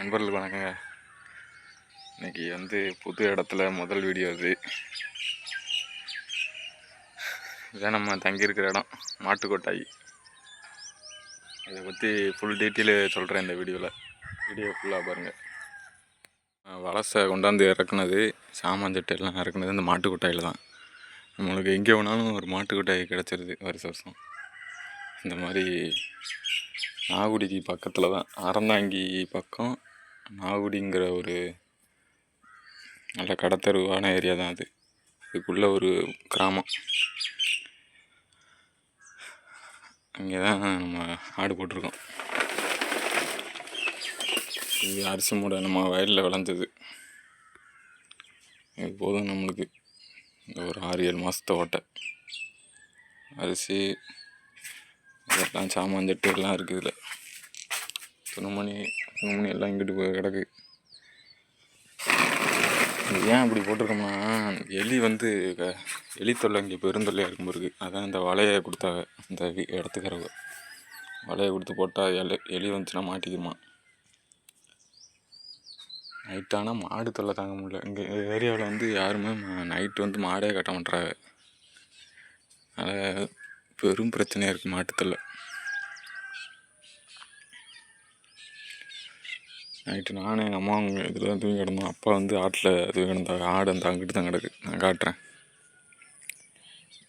நண்பர்களுக்கு வணக்கங்க. இன்றைக்கி புது இடத்துல முதல் வீடியோ இதான் நம்ம தங்கியிருக்கிற இடம் மாட்டுக்கொட்டாய். இதை பற்றி ஃபுல் டீட்டெயிலு சொல்கிறேன் இந்த வீடியோ ஃபுல்லாக பாருங்கள். வலசை கொண்டாந்து இறக்குனது சாமான்சட்டை எல்லாம் இறக்குனது இந்த மாட்டுக்கொட்டாயில் தான். நம்மளுக்கு எங்கே வேணாலும் ஒரு மாட்டுக்கொட்டாய் கிடச்சிருது வருஷம். இந்த மாதிரி நாகுடிக்கு பக்கத்தில் தான், அறந்தாங்கி பக்கம் நாகுடிங்கிற ஒரு நல்ல கடத்தருவான ஏரியா தான் அது. இதுக்குள்ளே ஒரு கிராமம். அங்கே தான் நம்ம ஆடு போட்டிருக்கோம். இது அரிசி மூடை நம்ம வயலில் விளைஞ்சது. இது போதும் நம்மளுக்கு இந்த ஒரு 6-7 மாதத்தை ஓட்ட. அரிசி இதெல்லாம் சாமான்சட்டு எல்லாம் இருக்குது. இதில் துணிமணி எல்லாம் இங்கிட்டு போய் கிடக்கு. ஏன் அப்படி போட்டிருக்கோம்னா, எலி தொல்லை இங்கே பெருந்தொல்லையாக இருக்கும் போது அதான் இந்த வலையை கொடுத்தாங்க. இந்த இடத்துக்கிறவங்க வலையை கொடுத்து போட்டால் எலி வந்துச்சுன்னா மாட்டிக்குமா. நைட்டானால் மாடு தொல்லை தாங்க முடியல. இங்கே ஏரியாவில் யாருமே நைட்டு மாடே கட்ட மாட்டுறாங்க. அதனால் பெரும் பிரச்சனையாக இருக்குது மாட்டுத்தொல்லை. நைட்டு நானும் எங்கள் அம்மா அவங்க இதில் தான் தூங்கி கிடந்தோம். அப்பா ஆட்டில் தூங்கி கிடந்தாங்க. ஆடு அங்கிட்டு தான் கிடக்கு, நான் காட்டுறேன்.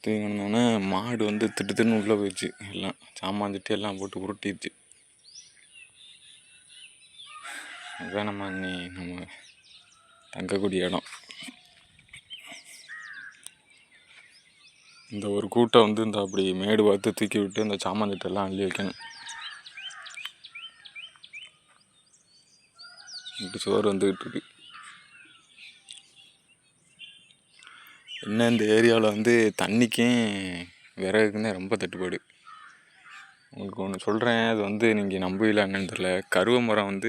தூங்கி கிடந்தோன்னே மாடு திட்டுன்னு உள்ளே போயிடுச்சு. எல்லாம் சாமான்சட்டி எல்லாம் போட்டு உருட்டிடுச்சு. அதுதான் நம்ம தங்கக்கூடிய இடம். இந்த ஒரு கூட்டை இந்த அப்படி மேடு பார்த்து தூக்கி விட்டு இந்த சாமான்சட்டெல்லாம் அள்ளி வைக்கணும். சோறு வந்துக்கிட்டு இருக்கு. என்ன இந்த ஏரியாவில் தண்ணிக்கும் விறகுக்குன்னே ரொம்ப தட்டுப்பாடு. உங்களுக்கு ஒன்று சொல்கிறேன், அது நீங்கள் நம்புவீங்களா என்னன்னு தெரியல. கருவ மரம்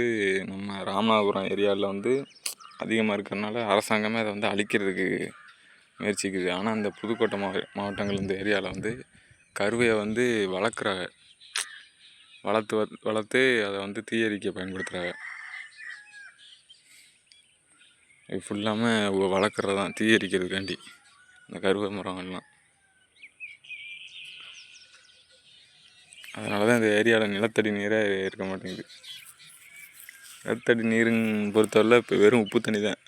நம்ம ராமநாதபுரம் ஏரியாவில் அதிகமாக இருக்கிறதுனால அரசாங்கமே அதை அழிக்கிறதுக்கு முயற்சிக்குது. ஆனால் இந்த புதுக்கோட்டை மாவட்டங்கள் இந்த ஏரியாவில் கருவையை வளர்க்குறாங்க. வளர்த்து அதை தீயரிக்க பயன்படுத்துகிறாங்க. இது ஃபுல்லாமல் வளர்க்குறது தான், தீயரிக்கிறதுக்காண்டி இந்த கருவை மரங்கள்லாம். அதனால தான் இந்த ஏரியாவில் நிலத்தடி நீரே இருக்க மாட்டேங்குது. நிலத்தடி நீருன்னு பொறுத்தவரை இப்போ வெறும் உப்பு தண்ணி தான்.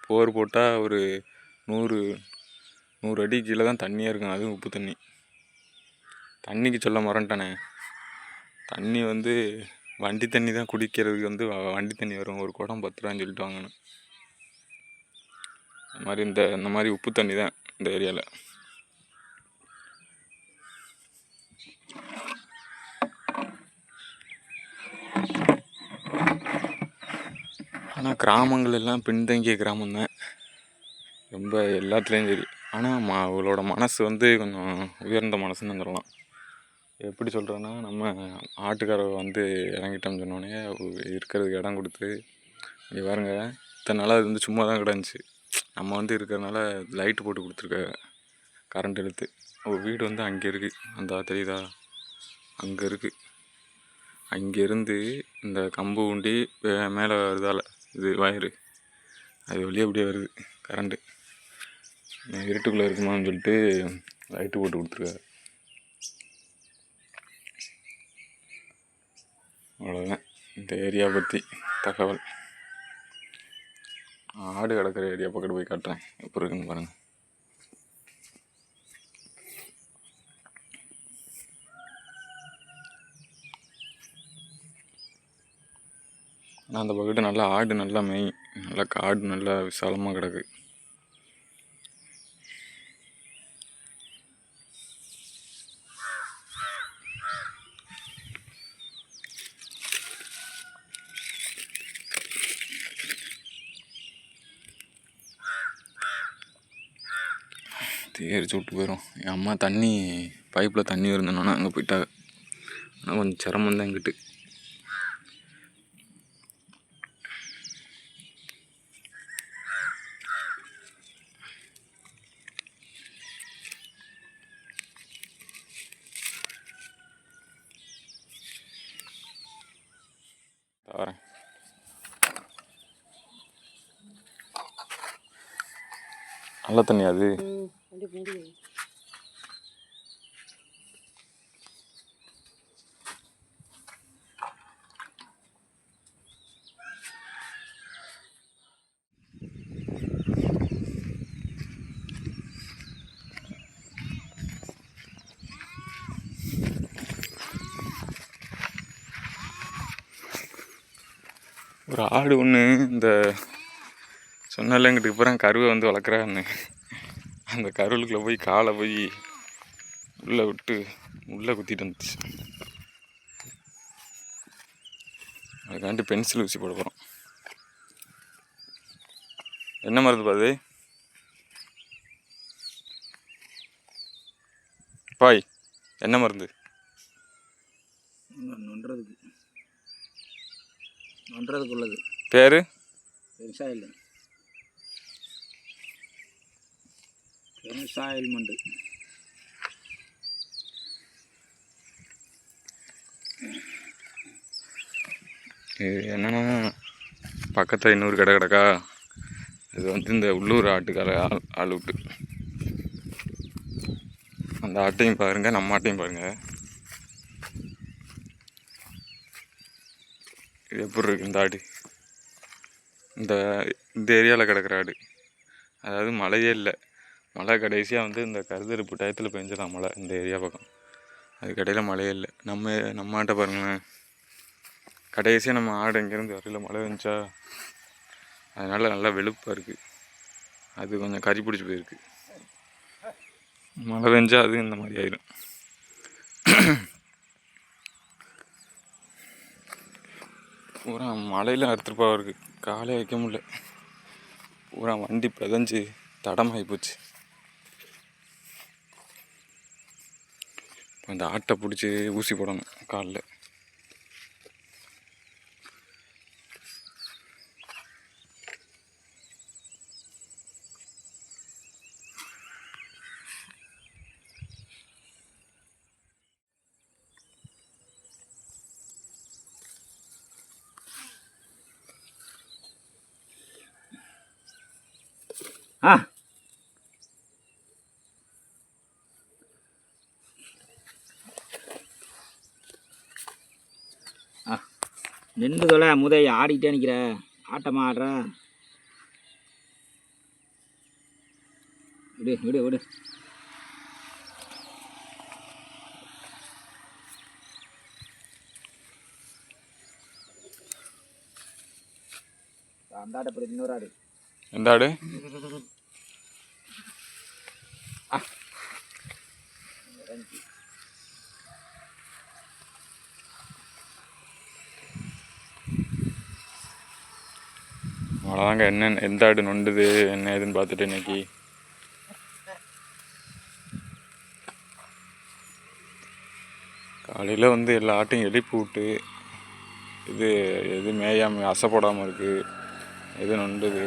போர் போட்டால் ஒரு 100 அடி கீழே தான் தண்ணியாக இருக்கும். அதுவும் உப்பு தண்ணி. தண்ணிக்கு சொல்ல மறந்துட்டானே, தண்ணி வண்டி தண்ணி தான் குடிக்கிறதுக்கு வண்டி தண்ணி வரும். ஒரு குடம் 10 ரூபான்னு சொல்லிட்டு வாங்கணும். இந்த மாதிரி உப்பு தண்ணி தான் இந்த ஏரியாவில். ஆனால் கிராமங்கள் எல்லாம் பின்தங்கிய கிராமம்தான் ரொம்ப எல்லாத்துலேயும் சரி. ஆனால் அவளோட மனசு கொஞ்சம் உயர்ந்த மனசுன்னு சொல்லலாம். எப்படி சொல்கிறேன்னா, நம்ம ஆட்டுக்காரவை இறங்கிட்டோம்னு சொன்னோடனே இருக்கிறதுக்கு இடம் கொடுத்து, இங்கே பாருங்க, இத்தனை நாளாக அது சும்மா தான் கிடந்துச்சு. நம்ம இருக்கிறதுனால லைட்டு போட்டு கொடுத்துருக்காங்க, கரண்ட் இழுத்து. வீடு அங்கே இருக்குது, அந்த தெரியுதா, அங்கே இருக்குது. அங்கேருந்து இந்த கம்பு ஊண்டி மேலே வருதால இது வயரு, அது வழியாக அப்படியே வருது கரண்ட்டு. இருட்டுக்குள்ளே இருக்குமான்னு சொல்லிட்டு லைட்டு போட்டு கொடுத்துருக்காரு. அவ்வளோதான் இந்த ஏரியா பற்றி தகவல். ஆடு கிடக்கிற ஏரியா பக்கத்து போய் காட்டுறேன், எப்படி இருக்குன்னு பாருங்கள். ஆனால் அந்த பக்கத்து நல்லா ஆடு நல்லா மேய், நல்லா காடு நல்லா விசாலமாக கிடக்கு. எரிச்சு விட்டு போயிடும். என் அம்மா பைப்பில் தண்ணி இருந்தோன்னா அங்கே போயிட்டாங்க. ஆனால் கொஞ்சம் சிரமம் தான் இங்கிட்டு. வரேன். நல்ல தண்ணி அது. ஒரு ஆடு ஒன்று இந்த சொன்னால எங்கிட்ட இப்போ கருவை வந்து வளர்க்குறான்னு அந்த கருவுக்குள்ளே போய் காலை போய் உள்ளே விட்டு உள்ளே குத்திட்டு வந்துச்சு. அதுக்காண்டி பென்சில் ஊசி போட போகிறோம். என்ன மருந்து பாது பாய்? என்ன மருந்து? நொன்றதுக்கு உள்ளது. பேர் பெருசாயில் மண்டு. இது என்னென்னா பக்கத்தில் இன்னொரு கடை கிடக்கா. இது வந்து இந்த உள்ளூர் ஆட்டுக்கார ஆள் விட்டு அந்த ஆட்டையும் பாருங்கள், நம்ம ஆட்டையும் பாருங்கள். இது எப்படி இருக்குது இந்த ஆடு? இந்த ஏரியாவில் கிடக்கிற ஆடு. அதாவது மழையே இல்லை. மழை கடைசியாக வந்து இந்த கருதறுப்பு டயத்தில் பெஞ்சதான் மழை இந்த ஏரியா பக்கம். அதுக்கடையில் மழையே இல்லை. நம்ம ஆட்டை பாருங்களேன். கடைசியாக நம்ம ஆடு எங்கேருந்து வரையில் மழை வந்துச்சா, அதனால் நல்லா வெளுப்பாக இருக்குது. அது கொஞ்சம் கறி பிடிச்சி போயிருக்கு. மழை பெஞ்சால் அது இந்த மாதிரி ஆயிடும். பூரா மழையில் அறுத்துருப்பாக இருக்குது. காலே வைக்க முடியல. பூரா வண்டி பிதஞ்சு தடமாகி போச்சு. இப்போ இந்த ஆட்டை பிடிச்சி ஊசி போடணும் காலில். நின்று தொலை முதல் ஆடிக்கிட்டே நிற்கிற. ஆட்டமாக ஆடுற. விடு விடு விடு. அந்த ஆட்டை படி இன்னொரு ஆடு. எந்த ஆடு? அவ்வளோதாங்க. எந்த ஆடு நொண்டுது என்ன ஏதுன்னு பார்த்துட்டு இன்னைக்கு காலையில் வந்து எல்லா ஆட்டையும் எழுப்பி விட்டு எது மேயாமல் அசைப்படாமல் இருக்குது, எது நொண்டுது,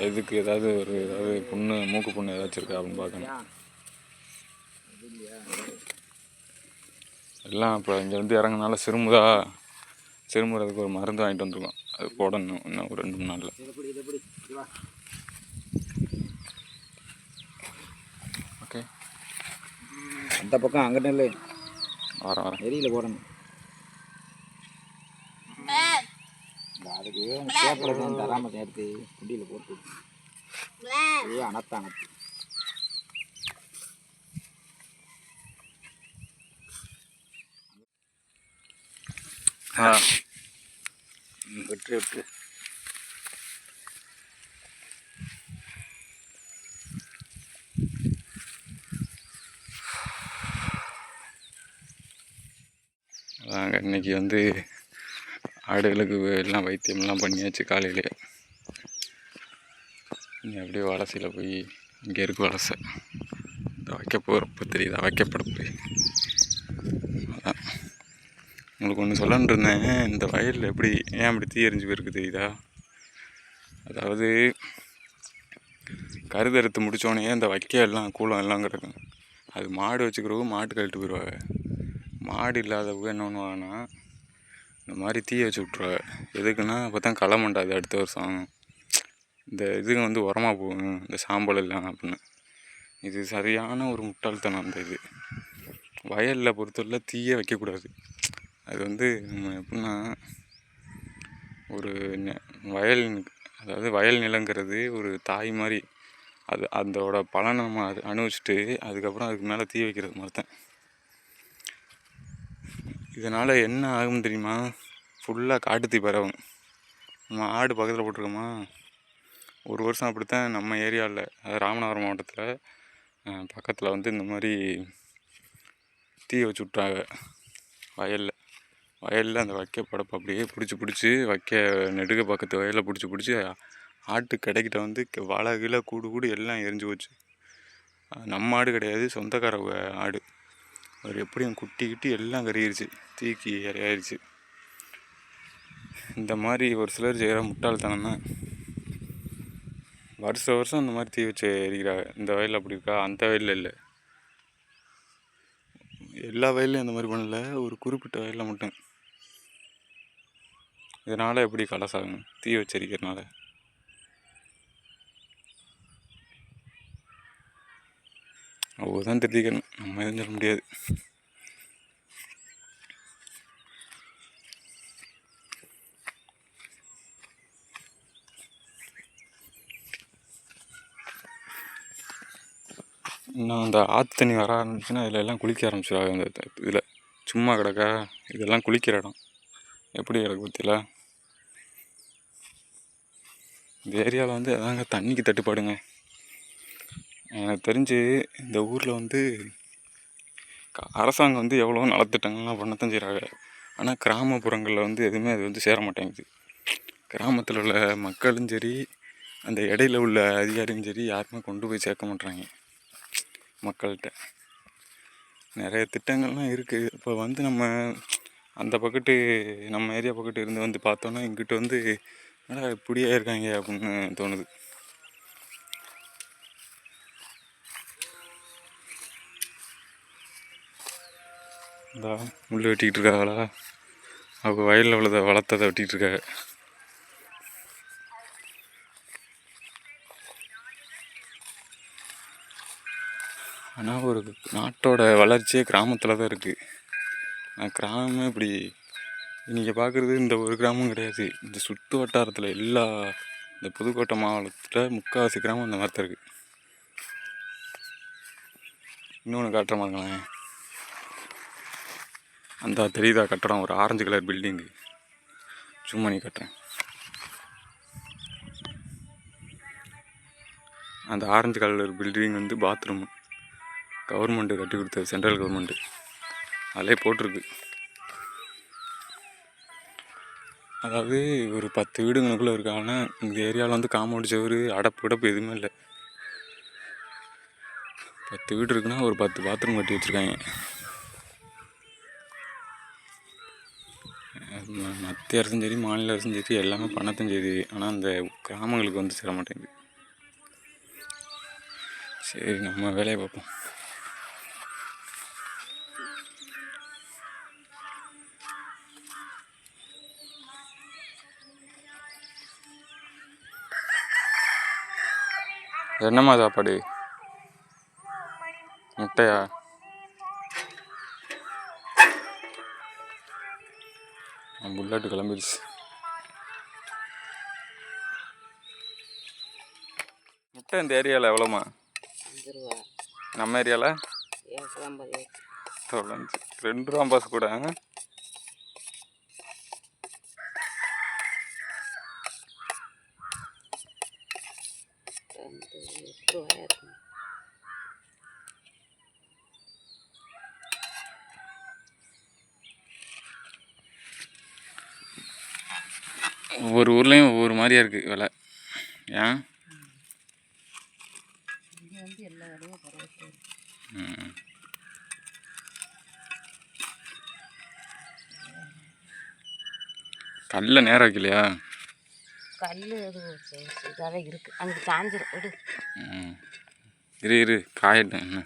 எதுக்கு ஏதாவது புண்ணு மூக்கு புண்ணு ஏதாச்சும் இருக்கா அப்படின்னு பார்க்கணும். எல்லாம் இப்போ இங்கே வந்து இறங்கினால சிறுமுறதுக்கு ஒரு மருந்து வாங்கிட்டு வந்துருக்கோம். அது போடணும் இன்னும் ஒரு 2-3 நாளில். ஓகே, அந்த பக்கம் அங்கிட்ட இல்லை, வரேன் வெளியில் போடணும். அதுக்கு சேப்பலை தராமல் சேர்த்து குண்டியில் போட்டு அனத்து விட்டு அதாங்க. இன்றைக்கி வந்து ஆடுகளுக்கு எல்லாம் வைத்தியம்லாம் பண்ணியாச்சு காலையிலே. இனி அப்படியே வலசையில் போய் இங்கே இருக்கு வலசை. இந்த வைக்க போகிறப்ப தெரியுதா, வைக்கப்பட போய். அதான் உங்களுக்கு ஒன்று சொல்லணுன்னு இருந்தேன். இந்த வயலில் எப்படி ஏன் அப்படி தீ எரிஞ்சு போயிருக்கு தெரியுதா? அதாவது கருதறுத்து முடித்தோடனே இந்த வைக்க எல்லாம் கூலம் எல்லாம் கிடக்கும். அது மாடு வச்சுக்கிறவங்க மாட்டு கழட்டு போயிடுவாங்க. மாடு இல்லாதவங்க என்ன பண்ணுவாங்கன்னா இந்த மாதிரி தீயை வச்சு விட்ருவாங்க. எதுக்குன்னா அப்போ தான் களை மண்டாது அடுத்த வருஷம். இந்த இதுங்க வந்து உரமாக போகும், இந்த சாம்பல் எல்லாம் அப்படின்னு. இது சரியான ஒரு முட்டாள்தனம். அந்த இது வயலில் பொறுத்தவரை தீயே வைக்கக்கூடாது. அது வந்து நம்ம எப்படின்னா ஒரு வயல், அதாவது வயல் நிலங்கிறது ஒரு தாய் மாதிரி. அது அதோட பலனை நம்ம அது அனுபவிச்சுட்டு அதுக்கப்புறம் அதுக்கு மேலே தீ வைக்கிறது மாதிரிதான். இதனால் என்ன ஆகும் தெரியுமா? ஃபுல்லாக காட்டுத்தீ பரவும். நம்ம ஆடு பக்கத்தில் போட்டிருக்கோமா, ஒரு வருஷம் அப்படித்தான் நம்ம ஏரியாவில், அதாவது ராமநாதபுரம் மாவட்டத்தில் பக்கத்தில் வந்து இந்த மாதிரி தீ வச்சு விட்டாங்க வயலில் அந்த வைக்க படப்பை அப்படியே பிடிச்சி வைக்க நெடுக பக்கத்து வயலில் பிடிச்சி ஆட்டு கடைக்கிட்ட வந்து வாழை கீழே கூடு எல்லாம் எரிஞ்சு போச்சு. நம்ம ஆடு கிடையாது, சொந்தக்கார ஆடு. அவர் எப்படியும் குட்டிக்கிட்டு எல்லாம் கருகிருச்சு, தீக்கி இறையாயிருச்சு. இந்த மாதிரி ஒரு சிலர் செய்கிற முட்டாள்தனம் தான். வருஷம் இந்த மாதிரி தீ வச்சு எரிக்கிறாங்க. இந்த வயலில் அப்படி இருக்கா, அந்த வயலில் இல்லை, எல்லா வயல்லையும் அந்த மாதிரி பண்ணல, ஒரு குறிப்பிட்ட வயலில் மட்டும். இதனால் எப்படி கலசாகும்? தீ வச்சரிக்கிறதுனால. அவங்க தான் தெரிஞ்சுக்கணும், நம்ம எதுவும் சொல்ல முடியாது. இன்னும் அந்த ஆற்று தண்ணி வர ஆரம்பிச்சுன்னா இதில் எல்லாம் குளிக்க ஆரம்பிச்சிடுவாங்க. அந்த இதில் சும்மா கிடக்கா, இதெல்லாம் குளிக்கிற இடம். எப்படி கிடக்கு பற்றியில? இந்த ஏரியாவில் வந்து அதாங்க தண்ணிக்கு தட்டுப்பாடுங்க. எனக்கு தெரிஞ்சு இந்த ஊரில் வந்து அரசாங்கம் வந்து எவ்வளோ நலத்திட்டங்கள்லாம் பண்ணத்தான் செய்கிறாங்க. ஆனால் கிராமப்புறங்களில் வந்து எதுவுமே அது வந்து சேர மாட்டேங்குது. கிராமத்தில் உள்ள மக்களும் சரி, அந்த இடையில உள்ள அதிகாரியும் சரி, யாருமே கொண்டு போய் சேர்க்க மாட்றாங்க மக்கள்கிட்ட. நிறைய திட்டங்கள்லாம் இருக்குது. இப்போ வந்து நம்ம அந்த பக்கத்து, நம்ம ஏரியா பக்கத்து இருந்து வந்து பார்த்தோன்னா இங்கிட்ட வந்து என்னடா இப்படியே இருக்காங்க அப்படின்னு தோணுது. இந்த முள் வெட்டிக்கிட்டு இருக்காங்களா, அவங்க வயலில் உள்ளதை வளர்த்ததை வெட்டிகிட்டு இருக்காங்க. ஆனால் ஒரு நாட்டோட வளர்ச்சியே கிராமத்தில் தான் இருக்குது. கிராமமே இப்படி நீங்கள் பார்க்குறது இந்த ஒரு கிராமம் கிடையாது, இந்த சுற்று வட்டாரத்தில் எல்லா, இந்த புதுக்கோட்டை மாவட்டத்தில் முக்கால்வாசி கிராமம் இந்த மாதிரி தான் இருக்குது. இன்னொன்று காட்டுற மாதிரிங்களேன், அந்த தெரியுதா கட்டடம், ஒரு ஆரஞ்சு கலர் பில்டிங்கு, சும்மா நீ கட்டுறேன். அந்த ஆரஞ்சு கலர் பில்டிங் வந்து பாத்ரூம் கவர்மெண்ட்டு கட்டி கொடுத்தது, சென்ட்ரல் கவர்மெண்ட்டு. அதிலே போட்டிருக்கு. அதாவது ஒரு 10 வீடுங்களுக்குள்ளே இருக்காங்கன்னா இந்த ஏரியாவில் வந்து காம்பவுண்ட் செவரு அடப்பு எதுவுமே இல்லை. 10 வீடு இருக்குன்னா ஒரு 10 பாத்ரூம் கட்டி வச்சுருக்காங்க. மத்திய அரசும் சரி, மாநில அரசும் சரி, எல்லாமே பண்ணத்தான் செய்யுது. ஆனால் அந்த கிராமங்களுக்கு வந்து சேர மாட்டேங்குது. சரி, நம்ம வேலையை பார்ப்போம். என்னம்மா சாப்பாடு? முட்டையா? புல்லட்டு கிளம்பிடுச்சு. முட்டை இந்த ஏரியாவில் எவ்வளோம்மா? 5 ரூபா. நம்ம ஏரியாவில் 50 2 ரூபா பாஸ் கூட. ஒவ்வொரு ஊர்லேயும் ஒவ்வொரு மாதிரியா இருக்குது விலை. ஏன்? கல்ல நேரம் வைக்கலையா? கல் அது இதாகவே இருக்குது, அங்கே சாஞ்சிரும். இரு காயட்டும். என்ன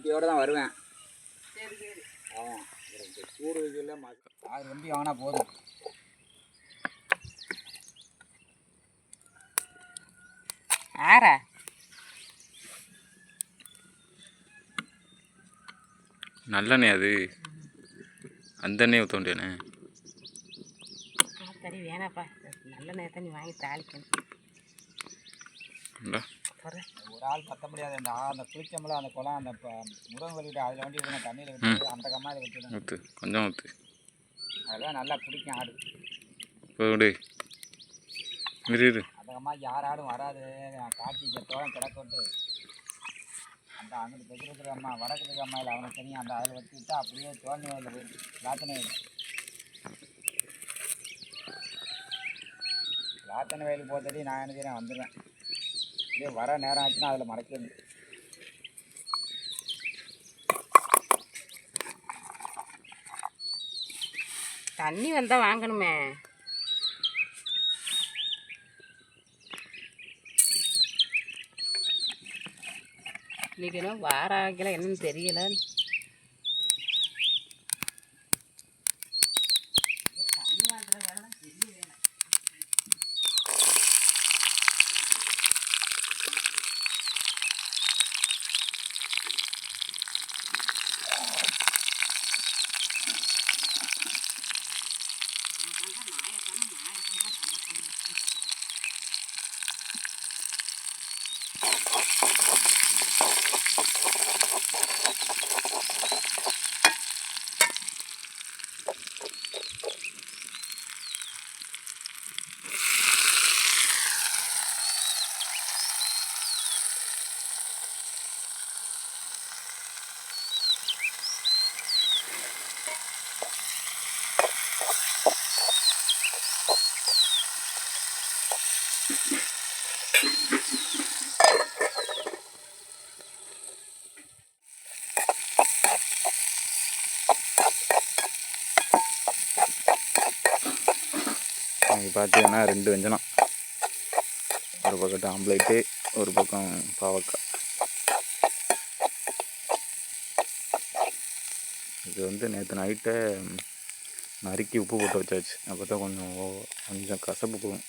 வண்டியோடு தான் வருவேன். சரி சரி. ஆமாம், சூடு இதில் 6 வண்டி வாங்கினா போதும். ஆறா நல்லெண்ணெய் அது, அந்த எண்ணெய் ஊற்ற வேண்டியண்ணே. சரி வேணாப்பா, நல்ல நேரத்தை நீ வாங்கி தாளிக்கணும். ஒரு ஆள் பற்ற முடியாது. அந்த குளிச்சம்பளம், அந்த குளம், அந்த முருகன் வலிட்டு அதில் வண்டி விடுங்க, தண்ணியில் விட்டு அந்த கம்மாயில் வச்சுடுங்க. ஊற்று, கொஞ்சம் ஊற்று. அதெல்லாம் நல்லா பிடிக்கும் ஆடு. இப்போ விடு, இரு. அந்த கம்மாய்க்கு யார் ஆடும் வராது. காட்சி செத்தோட கிடக்கோட்டு அந்த அங்கிட்டு பெருக்கிற அம்மா வடக்கு அம்மாயில் அவனுக்கு தெரியும். அந்த அதில் வச்சு விட்டா அப்படியே தோல்வி வயலில் போயிடும், லாத்தனை வயல். லாத்தனை வயலுக்கு போகிறதே நான் என்ன செய்கிறேன், வந்துடுவேன். இதே வர நேரம் ஆச்சுன்னா அதில் மறைக்கணும். தண்ணி வந்தால் வாங்கணுமே. இன்னைக்கு என்ன வார ஆகல, என்னன்னு தெரியல. தண்ணி வாங்குற வேலை தான் பெரிய வேலை. இங்கே பார்த்தீங்கன்னா 2 வெஞ்சனம், ஒரு பக்கத்து ஆம்லேட்டு, ஒரு பக்கம் பாவக்காய். இது வந்து நேற்று நைட்டே நறுக்கி உப்பு போட்டு வச்சாச்சு. அப்போ தான் கொஞ்சம் கசப்பு போகும்.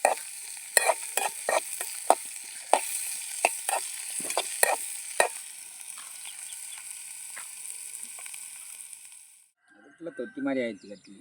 அதுக்குள்ளே தொட்டி மாதிரி ஆயிடுச்சு கட்டி.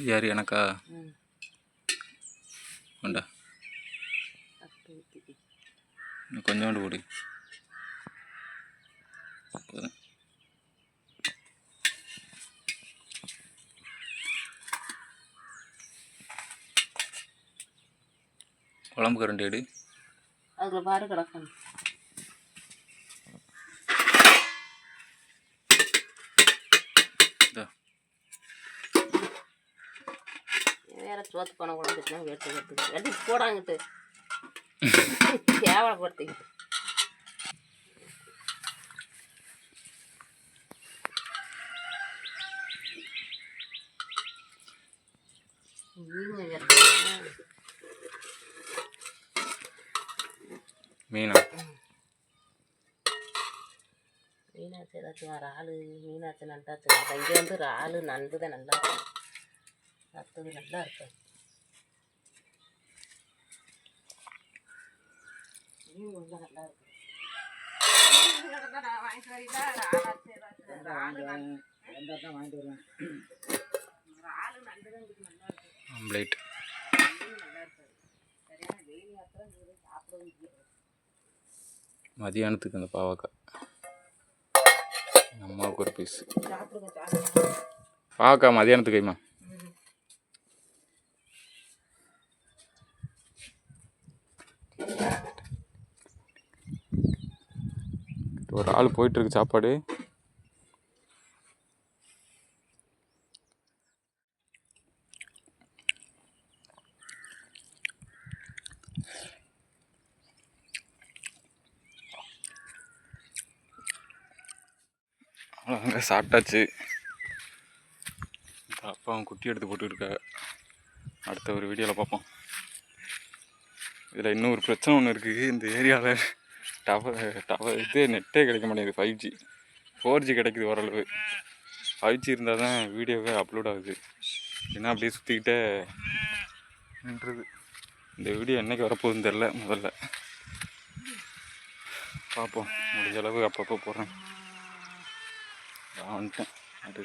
யார் எனக்கா? கொண்டா, கொஞ்சோண்டு போடு. குழம்பு கரண்டி எடு. அதில் பாரு கிடக்கணும். வேற சோத்து பணம் குழம்புச்சுன்னா வெட்டி போடாங்கிட்டு கேவலப்படுத்திக்கிட்டு. மீனா? மீனாட்சி ஏதாச்சும் இறால், மீனாட்சி நண்டாச்சு. இங்கே வந்து இறால் நண்டு தான் நல்லா இருக்கும், மற்றது நல்லா இருக்கும். மீன் ரொம்ப நல்லா இருக்கும். வாங்கிட்டு வரீங்களா? வாங்கிட்டு வருவேன். இறால் நண்டு தான் இதுக்கு நல்லா இருக்கும். ஆம்லேட் நல்லா இருக்காது. சரியான வெயில் மாத்திரம் சாப்பிடவும் முடியாது. மதியானத்துக்கு அந்த பாவக்காய் அம்மாவுக்கு ஒரு பீஸ். பாவக்காய் மதியானத்துக்கு கைமா. ஒரு ஆள் போயிட்டுருக்கு சாப்பாடு. அங்கே சாப்பிட்டாச்சு. அப்பா அவன் குட்டி எடுத்து போட்டுருக்காங்க. அடுத்த ஒரு வீடியோவில் பார்ப்போம். இதில் இன்னொரு பிரச்சனை ஒன்று இருக்குது. இந்த ஏரியாவில் டவர் இது நெட்டே கிடைக்க மாட்டேங்குது. 5G 4G கிடைக்குது ஓரளவு. 5G இருந்தால் தான் வீடியோவே அப்லோட் ஆகுது. ஏன்னா அப்படியே சுற்றிக்கிட்டே நின்றுது. இந்த வீடியோ என்றைக்கு வரப்போகுதுன்னு தெரில. முதல்ல பார்ப்போம். முடிஞ்ச அளவு அப்பப்போ போடுறேன். வந்துட்டேன். அது